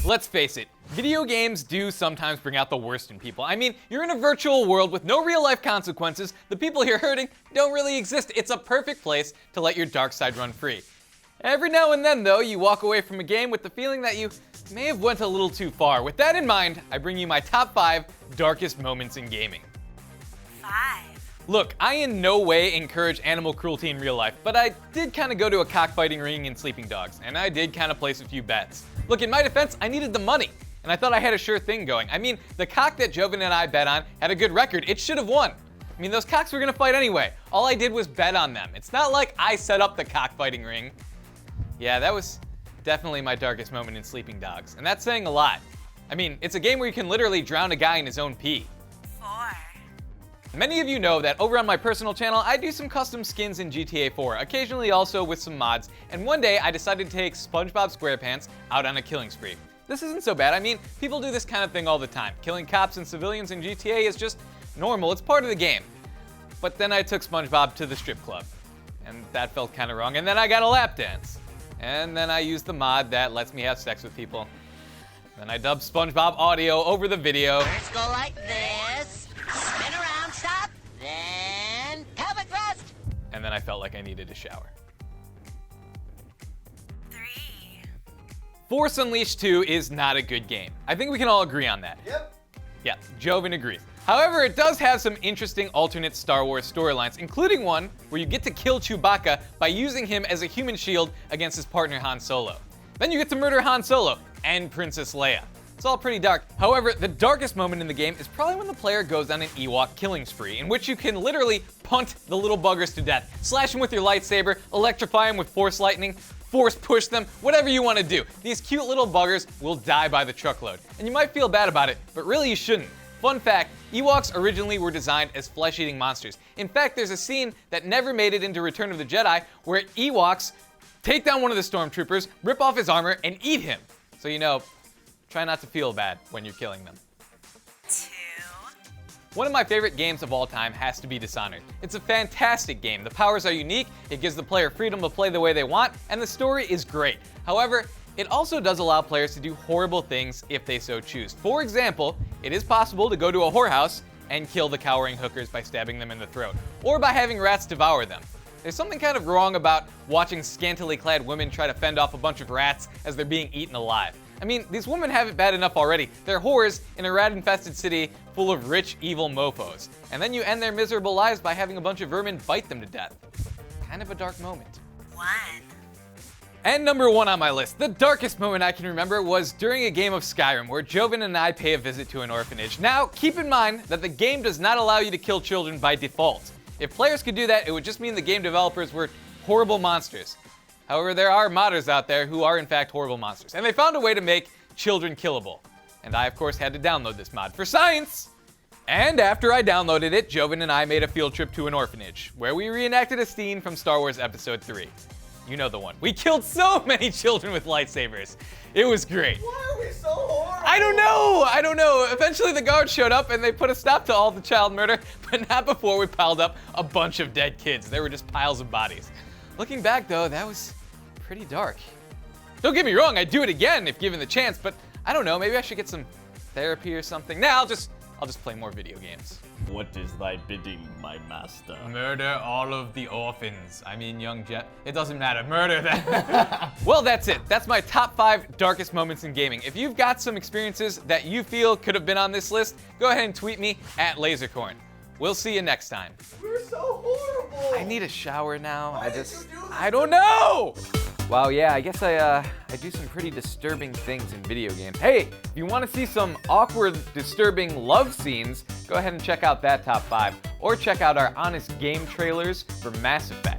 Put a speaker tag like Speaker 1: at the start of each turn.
Speaker 1: Let's face it, video games do sometimes bring out the worst in people. I mean, you're in a virtual world with no real life consequences. The people you're hurting don't really exist. It's a perfect place to let your dark side run free. Every now and then, though, you walk away from a game with the feeling that you may have went a little too far. With that in mind, I bring you my top 5 darkest moments in gaming.
Speaker 2: 5.
Speaker 1: Look, I in no way encourage animal cruelty in real life, but I did kind of go to a cockfighting ring in Sleeping Dogs, and I did kind of place a few bets. Look, in my defense, I needed the money, and I thought I had a sure thing going. I mean, the cock that Joven and I bet on had a good record. It should have won. I mean, those cocks were gonna fight anyway. All I did was bet on them. It's not like I set up the cockfighting ring. Yeah, that was definitely my darkest moment in Sleeping Dogs, and that's saying a lot. I mean, it's a game where you can literally drown a guy in his own pee.
Speaker 2: 4.
Speaker 1: Many of you know that over on my personal channel, I do some custom skins in GTA 4, occasionally also with some mods, and one day I decided to take SpongeBob SquarePants out on a killing spree. This isn't so bad. I mean, people do this kind of thing all the time. Killing cops and civilians in GTA is just normal. It's part of the game. But then I took SpongeBob to the strip club, and that felt kind of wrong, and then I got a lap dance. And then I used the mod that lets me have sex with people. Then I dubbed SpongeBob audio over the video.
Speaker 3: First go like this, spin around, stop, then pelvic thrust.
Speaker 1: And then I felt like I needed a shower.
Speaker 2: 3.
Speaker 1: Force Unleashed 2 is not a good game. I think we can all agree on that.
Speaker 4: Yep.
Speaker 1: Yeah, Joven agrees. However, it does have some interesting alternate Star Wars storylines, including one where you get to kill Chewbacca by using him as a human shield against his partner Han Solo. Then you get to murder Han Solo and Princess Leia. It's all pretty dark. However, the darkest moment in the game is probably when the player goes on an Ewok killing spree, in which you can literally punt the little buggers to death, slash them with your lightsaber, electrify them with force lightning, force push them, whatever you want to do. These cute little buggers will die by the truckload. And you might feel bad about it, but really you shouldn't. Fun fact, Ewoks originally were designed as flesh-eating monsters. In fact, there's a scene that never made it into Return of the Jedi where Ewoks take down one of the stormtroopers, rip off his armor, and eat him. So you know, try not to feel bad when you're killing them.
Speaker 2: 2.
Speaker 1: One of my favorite games of all time has to be Dishonored. It's a fantastic game. The powers are unique, it gives the player freedom to play the way they want, and the story is great. However, it also does allow players to do horrible things if they so choose. For example, it is possible to go to a whorehouse and kill the cowering hookers by stabbing them in the throat, or by having rats devour them. There's something kind of wrong about watching scantily clad women try to fend off a bunch of rats as they're being eaten alive. I mean, these women have it bad enough already. They're whores in a rat-infested city full of rich, evil mofos. And then you end their miserable lives by having a bunch of vermin bite them to death. Kind of a dark moment.
Speaker 2: 1.
Speaker 1: And number 1 on my list, the darkest moment I can remember was during a game of Skyrim where Joven and I pay a visit to an orphanage. Now, keep in mind that the game does not allow you to kill children by default. If players could do that, it would just mean the game developers were horrible monsters. However, there are modders out there who are in fact horrible monsters, and they found a way to make children killable. And I, of course, had to download this mod for science! And after I downloaded it, Joven and I made a field trip to an orphanage, where we reenacted a scene from Star Wars Episode 3. You know the one. We killed so many children with lightsabers. It was great.
Speaker 4: Why are we so horrible?
Speaker 1: I don't know. Eventually the guards showed up and they put a stop to all the child murder, but not before we piled up a bunch of dead kids. There were just piles of bodies. Looking back though, that was pretty dark. Don't get me wrong, I'd do it again if given the chance, but I don't know, maybe I should get some therapy or something. Nah, I'll just play more video games.
Speaker 5: What is thy bidding, my master?
Speaker 1: Murder all of the orphans. I mean, young Jet. It doesn't matter. Murder them. Well, that's it. That's my top 5 darkest moments in gaming. If you've got some experiences that you feel could have been on this list, go ahead and tweet me at Lasercorn. We'll see you next time.
Speaker 4: We're so horrible.
Speaker 1: I need a shower now.
Speaker 4: Why did you do this?
Speaker 1: I don't know. Wow, yeah, I guess I do some pretty disturbing things in video games. Hey, if you want to see some awkward, disturbing love scenes, go ahead and check out that top 5. Or check out our honest game trailers for Mass Effect.